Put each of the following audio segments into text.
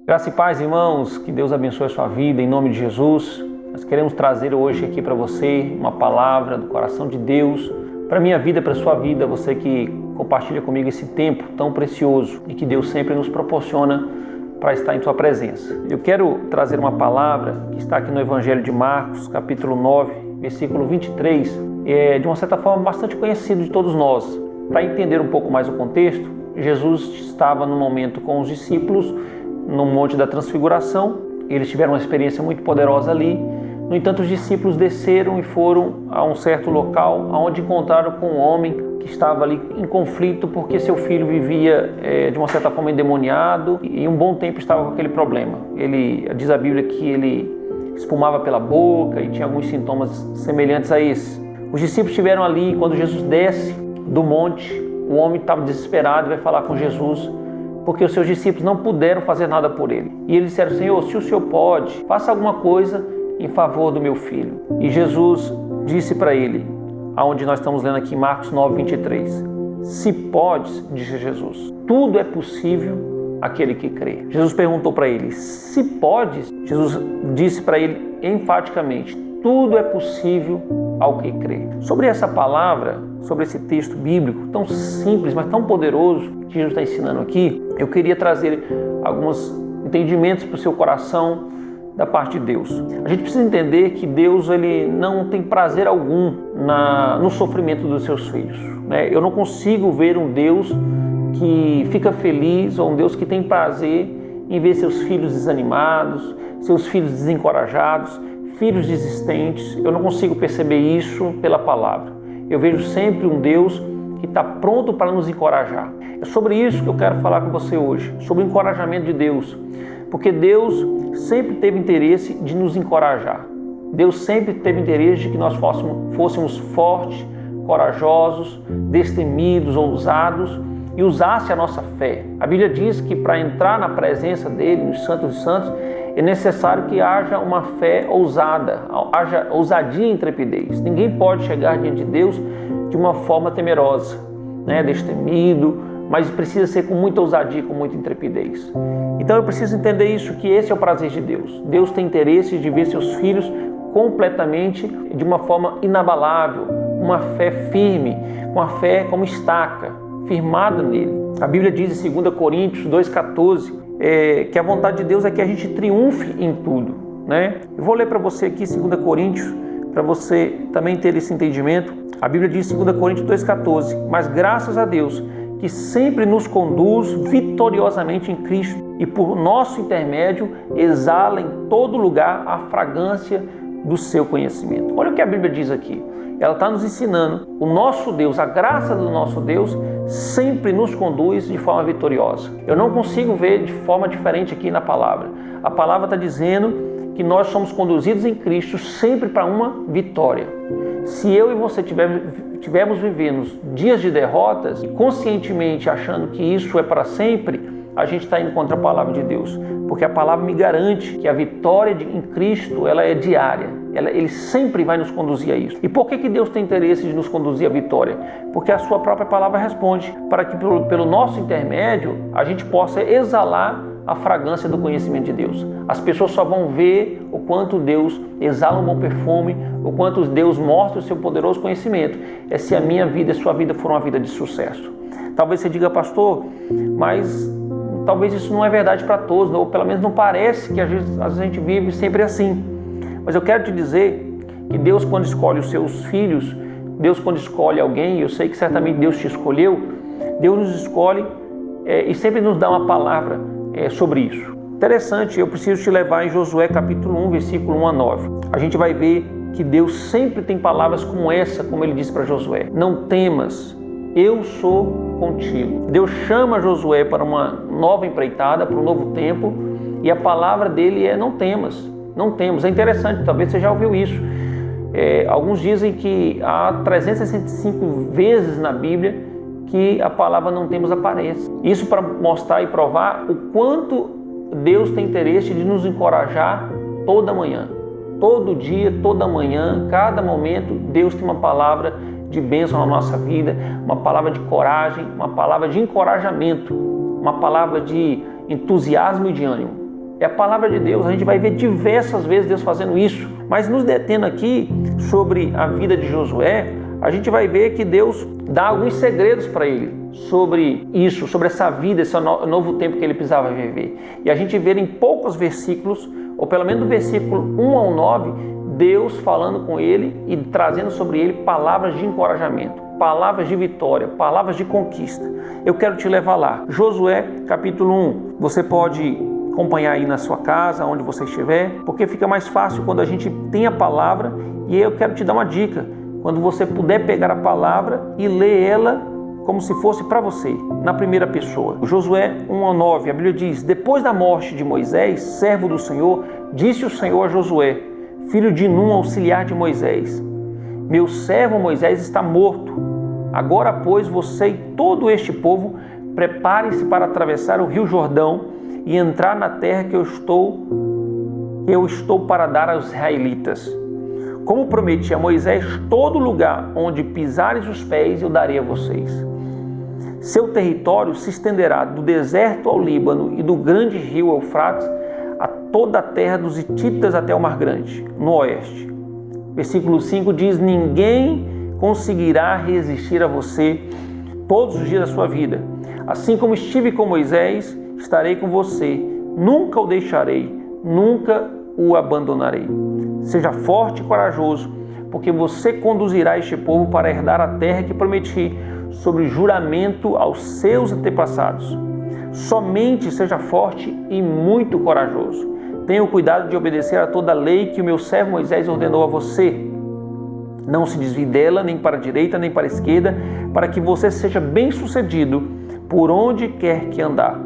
Graça e paz, irmãos, que Deus abençoe a sua vida, em nome de Jesus. Nós queremos trazer hoje aqui para você uma palavra do coração de Deus, para a minha vida, para a sua vida, você que compartilha comigo esse tempo tão precioso e que Deus sempre nos proporciona para estar em sua presença. Eu quero trazer uma palavra que está aqui no Evangelho de Marcos, capítulo 9, versículo 23, de uma certa forma bastante conhecido de todos nós. Para entender um pouco mais o contexto, Jesus estava no momento com os discípulos no Monte da Transfiguração. Eles tiveram uma experiência muito poderosa ali. No entanto, os discípulos desceram e foram a um certo local onde encontraram com um homem que estava ali em conflito porque seu filho vivia de uma certa forma endemoniado e um bom tempo estava com aquele problema. Diz a Bíblia que ele espumava pela boca e tinha alguns sintomas semelhantes a esse. Os discípulos estiveram ali e quando Jesus desce do monte, o homem estava desesperado e vai falar com Jesus porque os seus discípulos não puderam fazer nada por ele. E eles disseram: Senhor, se o Senhor pode, faça alguma coisa em favor do meu filho. E Jesus disse para ele, aonde nós estamos lendo aqui em Marcos 9, 23, se podes, disse Jesus, tudo é possível àquele que crê. Jesus perguntou para ele, se podes? Jesus disse para ele enfaticamente, tudo é possível ao que crê. Sobre essa palavra, sobre esse texto bíblico tão simples, mas tão poderoso que Jesus está ensinando aqui, eu queria trazer alguns entendimentos para o seu coração da parte de Deus. A gente precisa entender que Deus ele não tem prazer algum no sofrimento dos seus filhos, né? Eu não consigo ver um Deus que fica feliz ou um Deus que tem prazer em ver seus filhos desanimados, seus filhos desencorajados, filhos desistentes. Eu não consigo perceber isso pela palavra. Eu vejo sempre um Deus que está pronto para nos encorajar. É sobre isso que eu quero falar com você hoje, sobre o encorajamento de Deus. Porque Deus sempre teve interesse de nos encorajar. Deus sempre teve interesse de que nós fôssemos fortes, corajosos, destemidos, ousados e usasse a nossa fé. A Bíblia diz que para entrar na presença dele, nos Santos dos Santos, é necessário que haja uma fé ousada, haja ousadia e intrepidez. Ninguém pode chegar diante de Deus de uma forma temerosa, destemido, mas precisa ser com muita ousadia, com muita intrepidez. Então eu preciso entender isso, que esse é o prazer de Deus. Deus tem interesse de ver seus filhos completamente, de uma forma inabalável, uma fé firme, uma fé como estaca, firmada nele. A Bíblia diz em 2 Coríntios 2,14 que a vontade de Deus é que a gente triunfe em tudo, né? Eu vou ler para você aqui 2 Coríntios, para você também ter esse entendimento. A Bíblia diz em 2 Coríntios 2,14, mas graças a Deus que sempre nos conduz vitoriosamente em Cristo e por nosso intermédio exala em todo lugar a fragrância do seu conhecimento. Olha o que a Bíblia diz aqui. Ela está nos ensinando, o nosso Deus, a graça do nosso Deus sempre nos conduz de forma vitoriosa. Eu não consigo ver de forma diferente aqui na palavra. A palavra está dizendo que nós somos conduzidos em Cristo sempre para uma vitória. Se eu e você tivermos vivendo dias de derrotas, conscientemente achando que isso é para sempre, a gente está indo contra a palavra de Deus. Porque a palavra me garante que a vitória em Cristo ela é diária. Ele sempre vai nos conduzir a isso. E por que Deus tem interesse de nos conduzir à vitória? Porque a sua própria palavra responde para que pelo nosso intermédio a gente possa exalar a fragrância do conhecimento de Deus. As pessoas só vão ver o quanto Deus exala um bom perfume, o quanto Deus mostra o seu poderoso conhecimento. É se a minha vida e a sua vida for uma vida de sucesso. Talvez você diga, pastor, mas talvez isso não é verdade para todos, ou pelo menos não parece que às vezes a gente vive sempre assim. Mas eu quero te dizer que Deus, quando escolhe os seus filhos, Deus, quando escolhe alguém, eu sei que certamente Deus te escolheu, Deus nos escolhe e sempre nos dá uma palavra sobre isso. Interessante, eu preciso te levar em Josué capítulo 1, versículo 1 a 9. A gente vai ver que Deus sempre tem palavras como essa, como ele disse para Josué. Não temas, eu sou contigo. Deus chama Josué para uma nova empreitada, para um novo tempo, e a palavra dele é não temas, não temas. É interessante, talvez você já ouviu isso. Alguns dizem que há 365 vezes na Bíblia que a palavra não temas aparece. Isso para mostrar e provar o quanto Deus tem interesse de nos encorajar toda manhã. Todo dia, toda manhã, cada momento, Deus tem uma palavra de bênção na nossa vida, uma palavra de coragem, uma palavra de encorajamento, uma palavra de entusiasmo e de ânimo. É a palavra de Deus. A gente vai ver diversas vezes Deus fazendo isso. Mas nos detendo aqui sobre a vida de Josué, a gente vai ver que Deus dá alguns segredos para ele sobre isso, sobre essa vida, esse novo tempo que ele precisava viver. E a gente vê em poucos versículos, ou pelo menos do versículo 1 ao 9, Deus falando com ele e trazendo sobre ele palavras de encorajamento, palavras de vitória, palavras de conquista. Eu quero te levar lá. Josué, capítulo 1. Você pode acompanhar aí na sua casa, onde você estiver, porque fica mais fácil quando a gente tem a palavra. E eu quero te dar uma dica. Quando você puder pegar a palavra e ler ela como se fosse para você, na primeira pessoa. Josué 1 ao 9, a Bíblia diz: depois da morte de Moisés, servo do Senhor, disse o Senhor a Josué, filho de Num, auxiliar de Moisés: meu servo Moisés está morto. Agora, pois, você e todo este povo, preparem-se para atravessar o rio Jordão e entrar na terra que eu estou para dar aos israelitas. Como prometi a Moisés, todo lugar onde pisares os pés eu darei a vocês. Seu território se estenderá do deserto ao Líbano e do grande rio Eufrates a toda a terra dos hititas até o Mar Grande, no oeste. Versículo 5 diz: ninguém conseguirá resistir a você todos os dias da sua vida. Assim como estive com Moisés, estarei com você. Nunca o deixarei, nunca o abandonarei. Seja forte e corajoso, porque você conduzirá este povo para herdar a terra que prometi sobre juramento aos seus antepassados. Somente seja forte e muito corajoso. Tenha o cuidado de obedecer a toda a lei que o meu servo Moisés ordenou a você. Não se desvie dela, nem para a direita, nem para a esquerda, para que você seja bem-sucedido por onde quer que andar.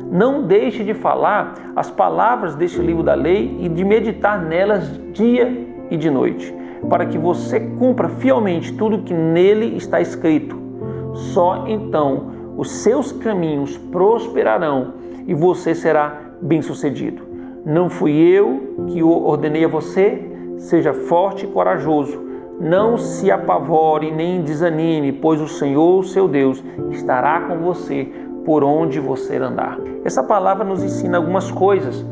Não deixe de falar as palavras deste livro da lei e de meditar nelas dia e de noite, para que você cumpra fielmente tudo que nele está escrito. Só então os seus caminhos prosperarão e você será bem-sucedido. Não fui eu que o ordenei a você? Seja forte e corajoso. Não se apavore nem desanime, pois o Senhor, seu Deus, estará com você por onde você andar. Essa palavra nos ensina algumas coisas.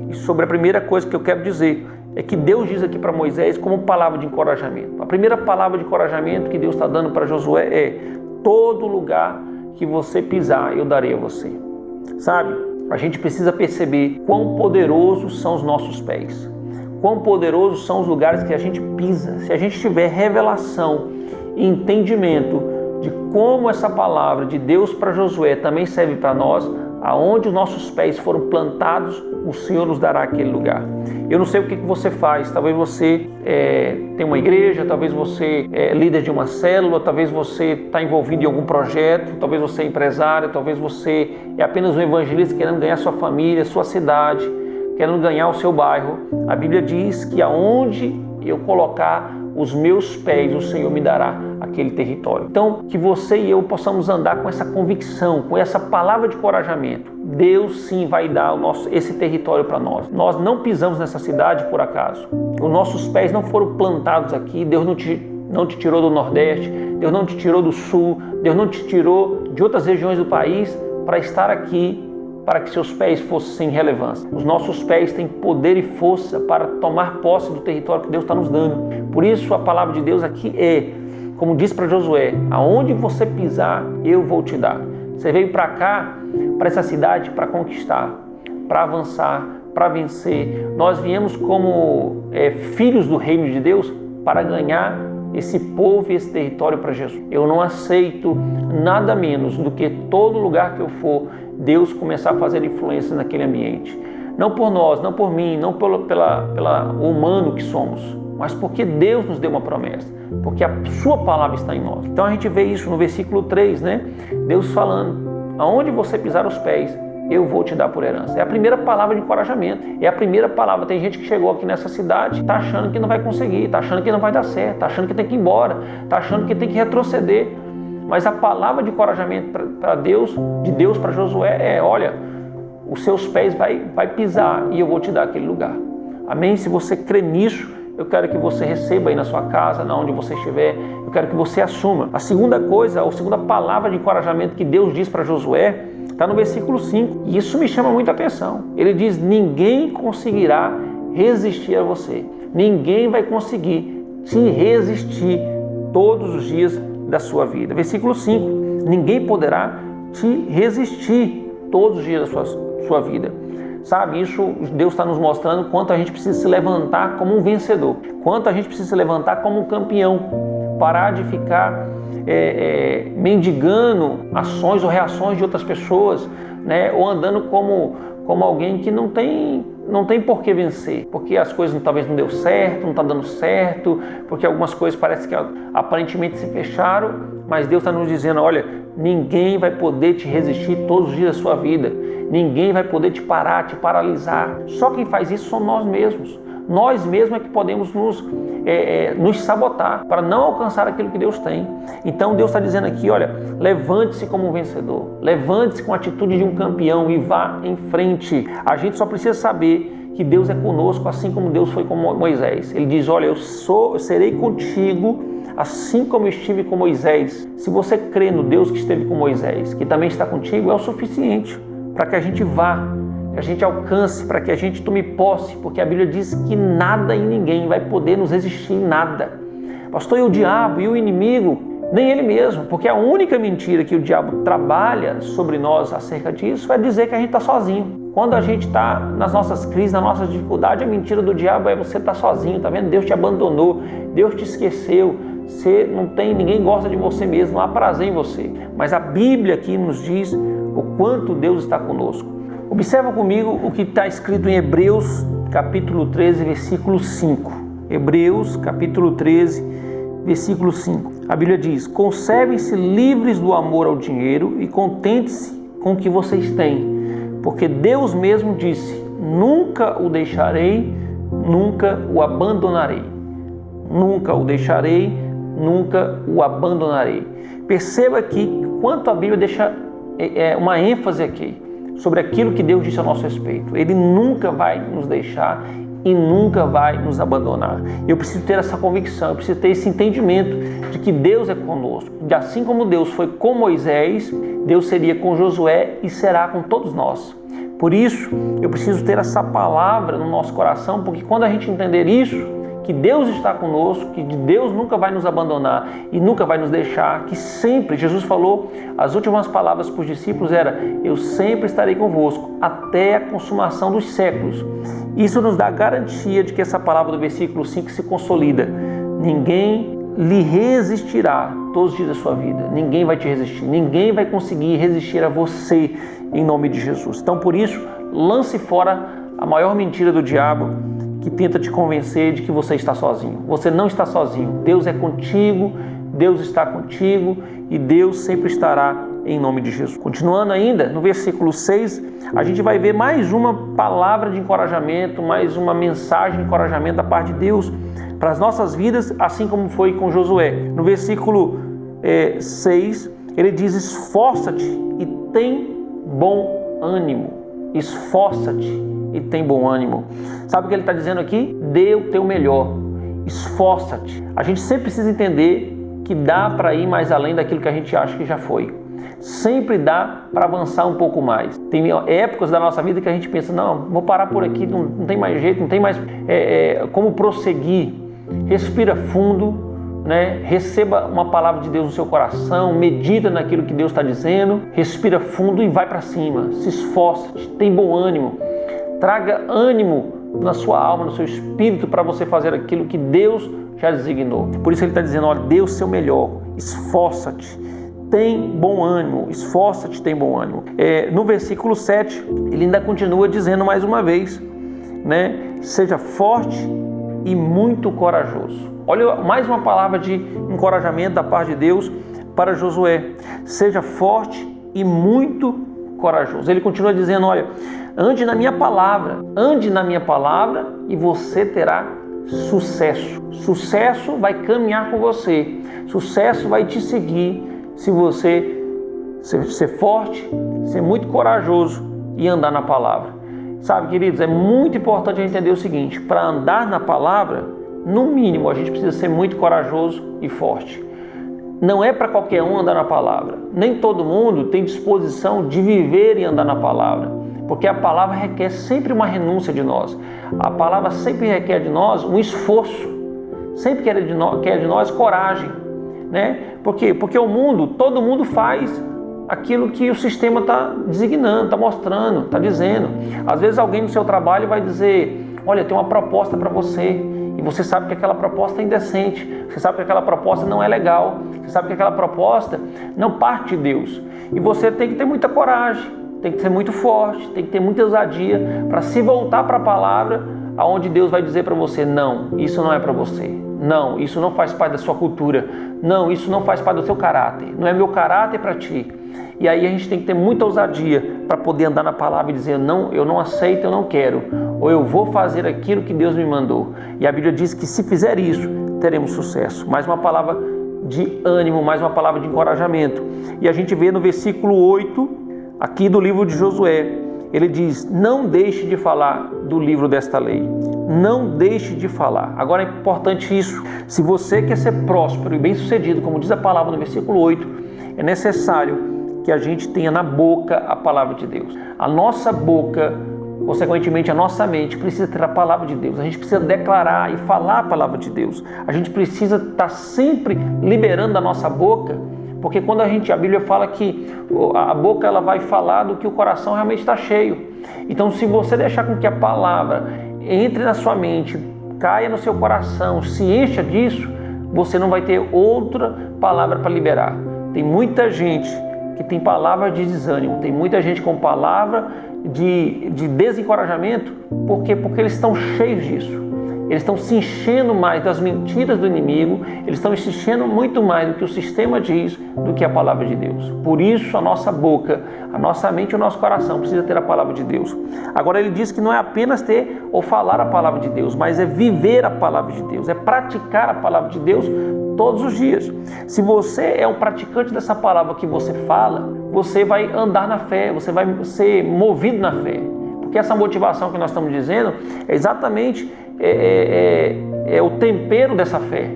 E sobre a primeira coisa que eu quero dizer é que Deus diz aqui para Moisés como palavra de encorajamento. A primeira palavra de encorajamento que Deus está dando para Josué é: todo lugar que você pisar, eu darei a você. Sabe, a gente precisa perceber quão poderosos são os nossos pés. Quão poderosos são os lugares que a gente pisa. Se a gente tiver revelação e entendimento de como essa palavra de Deus para Josué também serve para nós, aonde os nossos pés foram plantados, o Senhor nos dará aquele lugar. Eu não sei o que você faz, talvez você tem uma igreja, talvez você é líder de uma célula, talvez você está envolvido em algum projeto, talvez você é empresário, talvez você é apenas um evangelista querendo ganhar sua família, sua cidade, querendo ganhar o seu bairro. A Bíblia diz que aonde eu colocar os meus pés, o Senhor me dará aquele território. Então, que você e eu possamos andar com essa convicção, com essa palavra de encorajamento. Deus sim vai dar esse território para nós. Nós não pisamos nessa cidade por acaso. Os nossos pés não foram plantados aqui. Deus não te tirou do Nordeste, Deus não te tirou do Sul, Deus não te tirou de outras regiões do país para estar aqui, para que seus pés fossem sem relevância. Os nossos pés têm poder e força para tomar posse do território que Deus está nos dando. Por isso a palavra de Deus aqui é, como diz para Josué: aonde você pisar, eu vou te dar. Você veio para cá, para essa cidade, para conquistar, para avançar, para vencer. Nós viemos como filhos do reino de Deus para ganhar esse povo e esse território para Jesus. Eu não aceito nada menos do que todo lugar que eu for, Deus começar a fazer influência naquele ambiente. Não por nós, não por mim, não pela humano que somos, mas porque Deus nos deu uma promessa, porque a sua palavra está em nós. Então a gente vê isso no versículo 3, né? Deus falando: aonde você pisar os pés, eu vou te dar por herança. É a primeira palavra de encorajamento, é a primeira palavra. Tem gente que chegou aqui nessa cidade, está achando que não vai conseguir, está achando que não vai dar certo, está achando que tem que ir embora, está achando que tem que retroceder. Mas a palavra de encorajamento para Deus, de Deus para Josué é: olha, os seus pés vai pisar e eu vou te dar aquele lugar. Amém? Se você crê nisso, eu quero que você receba aí na sua casa, na onde você estiver, eu quero que você assuma. A segunda coisa, a segunda palavra de encorajamento que Deus diz para Josué está no versículo 5. E isso me chama muita atenção. Ele diz: ninguém conseguirá resistir a você. Ninguém vai conseguir te resistir todos os dias da sua vida. Versículo 5. Ninguém poderá te resistir todos os dias da sua vida. Sabe, isso Deus está nos mostrando quanto a gente precisa se levantar como um vencedor. Quanto a gente precisa se levantar como um campeão. Parar de ficar mendigando ações ou reações de outras pessoas, né? Ou andando como alguém que não tem por que vencer, porque as coisas talvez não deu certo, não está dando certo, porque algumas coisas parece que aparentemente se fecharam, mas Deus está nos dizendo: olha, ninguém vai poder te resistir todos os dias da sua vida, ninguém vai poder te parar, te paralisar. Só quem faz isso somos nós mesmos. Nós mesmos é que podemos nos sabotar para não alcançar aquilo que Deus tem. Então Deus está dizendo aqui: olha, levante-se como um vencedor, levante-se com a atitude de um campeão e vá em frente. A gente só precisa saber que Deus é conosco, assim como Deus foi com Moisés. Ele diz: olha, eu serei contigo assim como eu estive com Moisés. Se você crê no Deus que esteve com Moisés, que também está contigo, é o suficiente para que a gente vá, que a gente alcance, para que a gente tome posse, porque a Bíblia diz que nada e ninguém vai poder nos resistir em nada. Pastor, e o diabo e o inimigo? Nem ele mesmo, porque a única mentira que o diabo trabalha sobre nós acerca disso é dizer que a gente está sozinho. Quando a gente está nas nossas crises, nas nossas dificuldades, a mentira do diabo é: você está sozinho, tá vendo? Deus te abandonou, Deus te esqueceu, você não tem, ninguém gosta de você mesmo, não há prazer em você. Mas a Bíblia aqui nos diz o quanto Deus está conosco. Observa comigo o que está escrito em Hebreus capítulo 13, versículo 5. Hebreus capítulo 13, versículo 5. A Bíblia diz: conservem-se livres do amor ao dinheiro e contente-se com o que vocês têm, porque Deus mesmo disse: nunca o deixarei, nunca o abandonarei. Nunca o deixarei, nunca o abandonarei. Perceba aqui quanto a Bíblia deixa uma ênfase aqui sobre aquilo que Deus disse a nosso respeito. Ele nunca vai nos deixar e nunca vai nos abandonar. Eu preciso ter essa convicção, eu preciso ter esse entendimento de que Deus é conosco. E assim como Deus foi com Moisés, Deus seria com Josué e será com todos nós. Por isso, eu preciso ter essa palavra no nosso coração, porque quando a gente entender isso, que Deus está conosco, que Deus nunca vai nos abandonar e nunca vai nos deixar, que sempre, Jesus falou, as últimas palavras para os discípulos era: eu sempre estarei convosco até a consumação dos séculos. Isso nos dá a garantia de que essa palavra do versículo 5 se consolida. Ninguém lhe resistirá todos os dias da sua vida. Ninguém vai te resistir, ninguém vai conseguir resistir a você, em nome de Jesus. Então, por isso, lance fora a maior mentira do diabo, que tenta te convencer de que você está sozinho. Você não está sozinho. Deus é contigo, Deus está contigo e Deus sempre estará, em nome de Jesus. Continuando ainda, no versículo 6, a gente vai ver mais uma palavra de encorajamento, mais uma mensagem de encorajamento da parte de Deus para as nossas vidas, assim como foi com Josué. No versículo 6, ele diz: esforça-te e tem bom ânimo. Esforça-te e tem bom ânimo. Sabe o que ele está dizendo aqui? Dê o teu melhor, esforça-te. A gente sempre precisa entender que dá para ir mais além daquilo que a gente acha que já foi. Sempre dá para avançar um pouco mais. Tem épocas da nossa vida que a gente pensa: não, vou parar por aqui, não tem mais jeito, não tem mais como prosseguir. Respira fundo, né? Receba uma palavra de Deus no seu coração, medita naquilo que Deus está dizendo, respira fundo e vai para cima. Se esforça, tem bom ânimo. Traga ânimo na sua alma, no seu espírito, para você fazer aquilo que Deus já designou. Por isso ele está dizendo: olha, dê o seu melhor, esforça-te, tem bom ânimo, esforça-te, tem bom ânimo. No versículo 7, ele ainda continua dizendo mais uma vez, né? Seja forte e muito corajoso. Olha, mais uma palavra de encorajamento da parte de Deus para Josué. Seja forte e muito corajoso. Ele continua dizendo: olha, ande na minha palavra e você terá sucesso. Sucesso vai caminhar com você. Sucesso vai te seguir se você ser forte, ser muito corajoso e andar na palavra. Sabe, queridos, é muito importante a gente entender o seguinte: para andar na palavra, no mínimo, a gente precisa ser muito corajoso e forte. Não é para qualquer um andar na palavra. Nem todo mundo tem disposição de viver e andar na palavra, porque a palavra requer sempre uma renúncia de nós. A palavra sempre requer de nós um esforço, sempre quer de nós coragem, né? Por quê? Porque todo mundo faz aquilo que o sistema está designando, está mostrando, está dizendo. Às vezes alguém no seu trabalho vai dizer: olha, tem uma proposta para você, e você sabe que aquela proposta é indecente, você sabe que aquela proposta não é legal, você sabe que aquela proposta não parte de Deus. E você tem que ter muita coragem, tem que ser muito forte, tem que ter muita ousadia para se voltar para a palavra, aonde Deus vai dizer para você: não, isso não é para você. Não, isso não faz parte da sua cultura. Não, isso não faz parte do seu caráter. Não é meu caráter para ti. E aí a gente tem que ter muita ousadia para poder andar na palavra e dizer: não, eu não aceito, eu não quero. Ou eu vou fazer aquilo que Deus me mandou. E a Bíblia diz que se fizer isso, teremos sucesso. Mais uma palavra de ânimo, mais uma palavra de encorajamento. E a gente vê no versículo 8, aqui do livro de Josué, ele diz: não deixe de falar do livro desta lei. Não deixe de falar. Agora é importante isso. Se você quer ser próspero e bem-sucedido, como diz a palavra no versículo 8, é necessário que a gente tenha na boca a palavra de Deus. A nossa boca, consequentemente a nossa mente, precisa ter a palavra de Deus. A gente precisa declarar e falar a palavra de Deus. A gente precisa estar sempre liberando da nossa boca, porque quando a Bíblia fala que a boca ela vai falar do que o coração realmente está cheio. Então, se você deixar com que a palavra entre na sua mente, caia no seu coração, se encha disso, você não vai ter outra palavra para liberar. Tem muita gente que tem palavra de desânimo, tem muita gente com palavra de desencorajamento, porque eles estão cheios disso. Eles estão se enchendo mais das mentiras do inimigo, eles estão se enchendo muito mais do que o sistema diz, do que a palavra de Deus. Por isso a nossa boca, a nossa mente e o nosso coração precisa ter a palavra de Deus. Agora ele diz que não é apenas ter ou falar a palavra de Deus, mas é viver a palavra de Deus, é praticar a palavra de Deus todos os dias. Se você é um praticante dessa palavra que você fala, você vai andar na fé, você vai ser movido na fé. Porque essa motivação que nós estamos dizendo é exatamente o tempero dessa fé.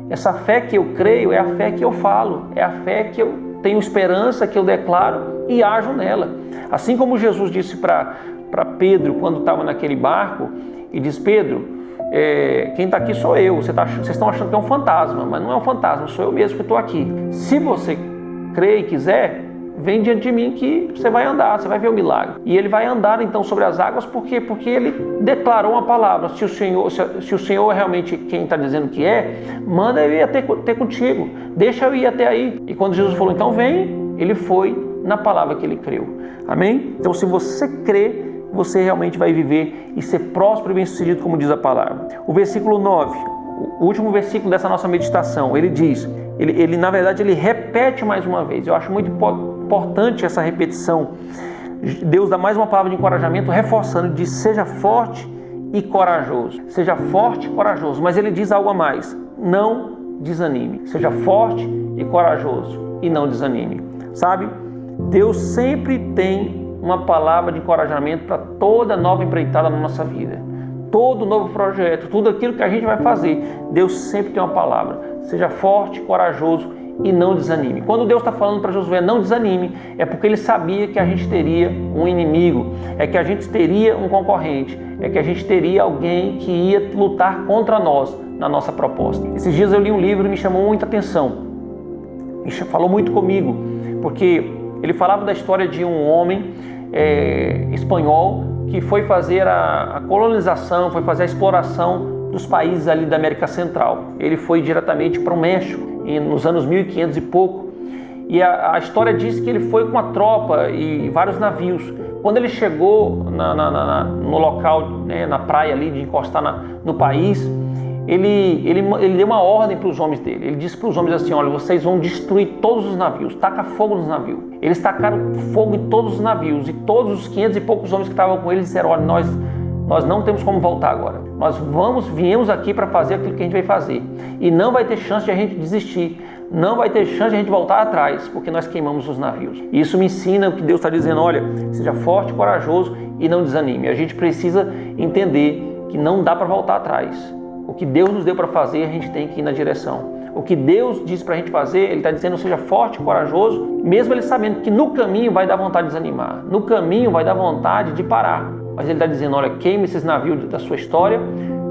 Essa fé que eu creio é a fé que eu falo, é a fé que eu tenho esperança, que eu declaro e ajo nela. Assim como Jesus disse para Pedro quando estava naquele barco, e diz: Pedro, quem está aqui sou eu, vocês estão achando que é um fantasma, mas não é um fantasma, sou eu mesmo que estou aqui. Se você crê e quiser, vem diante de mim que você vai andar, você vai ver o milagre. E ele vai andar então sobre as águas, porque ele declarou uma palavra. Se o Senhor é realmente quem está dizendo que é, manda eu ir até contigo, deixa eu ir até aí. E quando Jesus falou, então vem, ele foi na palavra que ele creu. Amém? Então se você crê, você realmente vai viver e ser próspero e bem-sucedido, como diz a palavra. O versículo 9, o último versículo dessa nossa meditação, ele diz, na verdade ele repete mais uma vez. Eu acho muito importante essa repetição. Deus dá mais uma palavra de encorajamento, reforçando, diz: seja forte e corajoso. Seja forte e corajoso. Mas ele diz algo a mais: não desanime. Seja forte e corajoso e não desanime. Sabe? Deus sempre tem uma palavra de encorajamento para toda nova empreitada na nossa vida. Todo novo projeto, tudo aquilo que a gente vai fazer, Deus sempre tem uma palavra. Seja forte, corajoso e não desanime. Quando Deus está falando para Josué, não desanime, é porque ele sabia que a gente teria um inimigo, é que a gente teria um concorrente, é que a gente teria alguém que ia lutar contra nós na nossa proposta. Esses dias eu li um livro e me chamou muita atenção, falou muito comigo, porque ele falava da história de um homem espanhol que foi fazer a colonização, foi fazer a exploração dos países ali da América Central. Ele foi diretamente para o México, nos anos 1500 e pouco. E a história diz que ele foi com uma tropa e vários navios. Quando ele chegou no local, né, na praia ali, de encostar no país, ele deu uma ordem para os homens dele. Ele disse para os homens assim: olha, vocês vão destruir todos os navios, taca fogo nos navios. Eles tacaram fogo em todos os navios, e todos os 500 e poucos homens que estavam com eles disseram: olha, nós não temos como voltar agora. Nós viemos aqui para fazer aquilo que a gente vai fazer. E não vai ter chance de a gente desistir. Não vai ter chance de a gente voltar atrás, porque nós queimamos os navios. E isso me ensina o que Deus está dizendo: olha, seja forte, corajoso e não desanime. A gente precisa entender que não dá para voltar atrás. O que Deus nos deu para fazer, a gente tem que ir na direção. O que Deus diz para a gente fazer, Ele está dizendo seja forte e corajoso, mesmo Ele sabendo que no caminho vai dar vontade de desanimar, no caminho vai dar vontade de parar. Mas Ele está dizendo, olha, queime esses navios da sua história,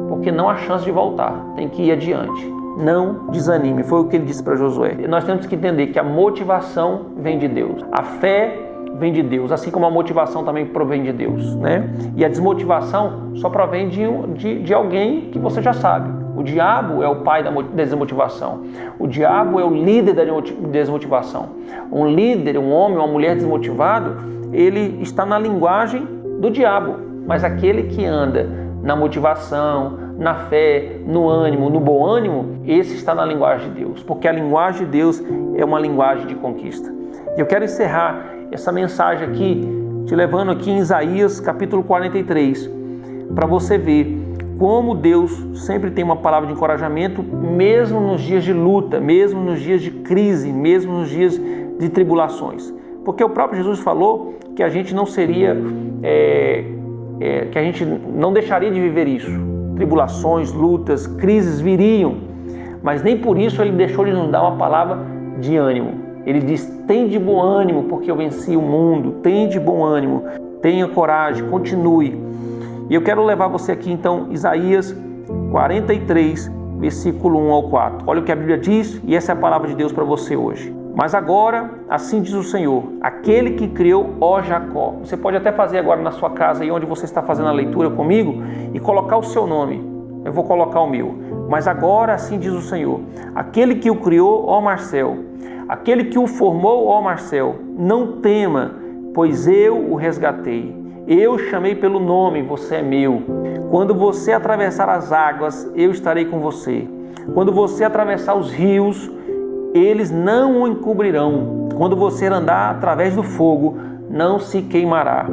porque não há chance de voltar, tem que ir adiante. Não desanime, foi o que Ele disse para Josué. E nós temos que entender que a motivação vem de Deus, a fé vem de Deus, assim como a motivação também provém de Deus, né? E a desmotivação só provém de alguém que você já sabe. O diabo é o pai da desmotivação. O diabo é o líder da desmotivação. Um líder, um homem, uma mulher desmotivado, ele está na linguagem do diabo. Mas aquele que anda na motivação, na fé, no ânimo, no bom ânimo, esse está na linguagem de Deus. Porque a linguagem de Deus é uma linguagem de conquista. E eu quero encerrar essa mensagem aqui, te levando aqui em Isaías capítulo 43, para você ver como Deus sempre tem uma palavra de encorajamento, mesmo nos dias de luta, mesmo nos dias de crise, mesmo nos dias de tribulações. Porque o próprio Jesus falou que a gente não seria, que a gente não deixaria de viver isso. Tribulações, lutas, crises viriam, mas nem por isso Ele deixou de nos dar uma palavra de ânimo. Ele diz, tem de bom ânimo, porque eu venci o mundo, tem de bom ânimo, tenha coragem, continue. E eu quero levar você aqui então, Isaías 43, versículo 1 ao 4. Olha o que a Bíblia diz, e essa é a palavra de Deus para você hoje. Mas agora, assim diz o Senhor, aquele que criou, ó Jacó. Você pode até fazer agora na sua casa, aí onde você está fazendo a leitura comigo, e colocar o seu nome. Eu vou colocar o meu. Mas agora, assim diz o Senhor, aquele que o criou, ó Marcel, aquele que o formou, ó Marcel, não tema, pois eu o resgatei. Eu chamei pelo nome, você é meu. Quando você atravessar as águas, eu estarei com você. Quando você atravessar os rios, eles não o encobrirão. Quando você andar através do fogo, não se queimará.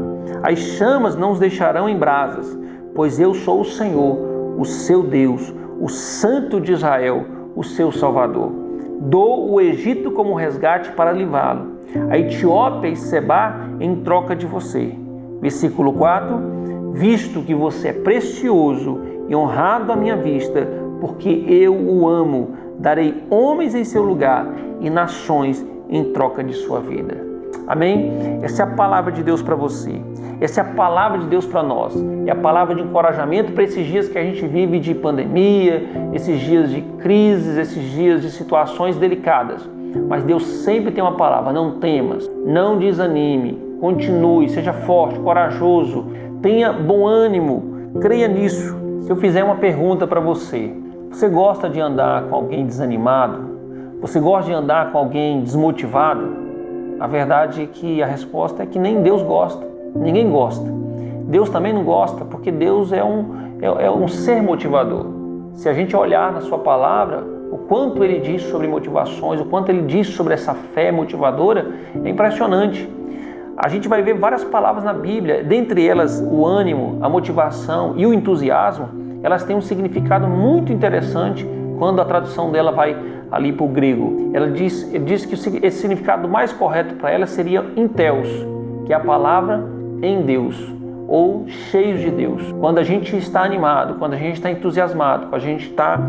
As chamas não os deixarão em brasas, pois eu sou o Senhor, o seu Deus, o Santo de Israel, o seu Salvador. Dou o Egito como resgate para livrá-lo, a Etiópia e Sebá em troca de você. Versículo 4, visto que você é precioso e honrado à minha vista, porque eu o amo, darei homens em seu lugar e nações em troca de sua vida. Amém? Essa é a palavra de Deus para você. Essa é a palavra de Deus para nós. É a palavra de encorajamento para esses dias que a gente vive de pandemia, esses dias de crises, esses dias de situações delicadas. Mas Deus sempre tem uma palavra, não temas, não desanime, continue, seja forte, corajoso, tenha bom ânimo, creia nisso. Se eu fizer uma pergunta para você, você gosta de andar com alguém desanimado? Você gosta de andar com alguém desmotivado? A verdade é que a resposta é que nem Deus gosta, ninguém gosta. Deus também não gosta, porque Deus é um ser motivador. Se a gente olhar na sua palavra, o quanto Ele diz sobre motivações, o quanto Ele diz sobre essa fé motivadora, é impressionante. A gente vai ver várias palavras na Bíblia, dentre elas o ânimo, a motivação e o entusiasmo, elas têm um significado muito interessante quando a tradução dela vai ali para o grego. Ele diz que esse significado mais correto para ela seria enteos, que é a palavra em Deus, ou cheios de Deus. Quando a gente está animado, quando a gente está entusiasmado, quando a gente está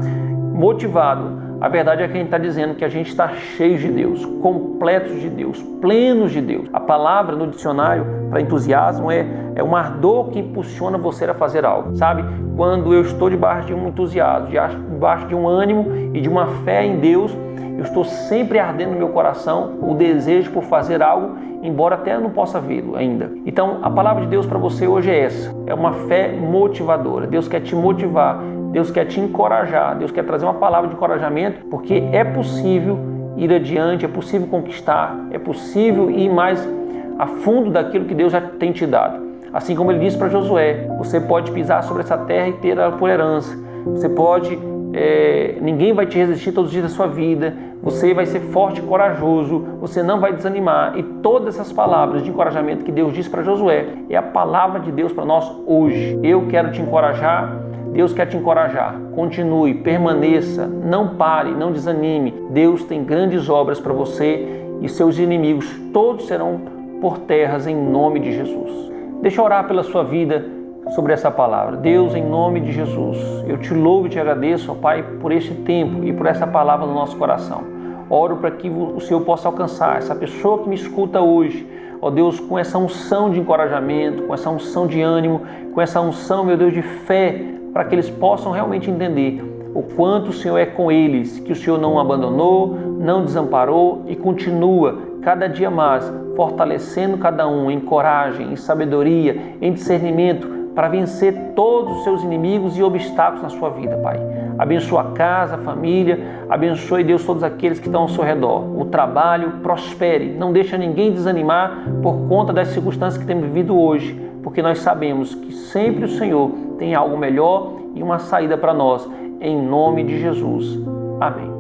motivado, a verdade é que a gente está dizendo que a gente está cheio de Deus, completos de Deus, plenos de Deus. A palavra no dicionário para entusiasmo é um ardor que impulsiona você a fazer algo, sabe? Quando eu estou debaixo de um entusiasmo, debaixo de um ânimo e de uma fé em Deus, eu estou sempre ardendo no meu coração o desejo por fazer algo, embora até eu não possa vê-lo ainda. Então, a palavra de Deus para você hoje é essa. É uma fé motivadora. Deus quer te motivar, Deus quer te encorajar, Deus quer trazer uma palavra de encorajamento, porque é possível ir adiante, é possível conquistar, é possível ir mais a fundo daquilo que Deus já tem te dado. Assim como Ele disse para Josué, você pode pisar sobre essa terra e ter ela por herança. Você pode... ninguém vai te resistir todos os dias da sua vida, você vai ser forte e corajoso, você não vai desanimar. E todas essas palavras de encorajamento que Deus disse para Josué é a palavra de Deus para nós hoje. Eu quero te encorajar, Deus quer te encorajar. Continue, permaneça, não pare, não desanime. Deus tem grandes obras para você e seus inimigos todos serão por terras em nome de Jesus. Deixa eu orar pela sua vida sobre essa palavra. Deus, em nome de Jesus, eu te louvo e te agradeço, ó Pai, por este tempo e por essa palavra no nosso coração. Oro para que o Senhor possa alcançar essa pessoa que me escuta hoje, ó Deus, com essa unção de encorajamento, com essa unção de ânimo, com essa unção, meu Deus, de fé, para que eles possam realmente entender o quanto o Senhor é com eles, que o Senhor não abandonou, não desamparou e continua cada dia mais fortalecendo cada um em coragem, em sabedoria, em discernimento, para vencer todos os seus inimigos e obstáculos na sua vida, Pai. Abençoa a casa, a família, abençoe, Deus, todos aqueles que estão ao seu redor. O trabalho prospere, não deixa ninguém desanimar por conta das circunstâncias que temos vivido hoje, porque nós sabemos que sempre o Senhor tem algo melhor e uma saída para nós, em nome de Jesus. Amém.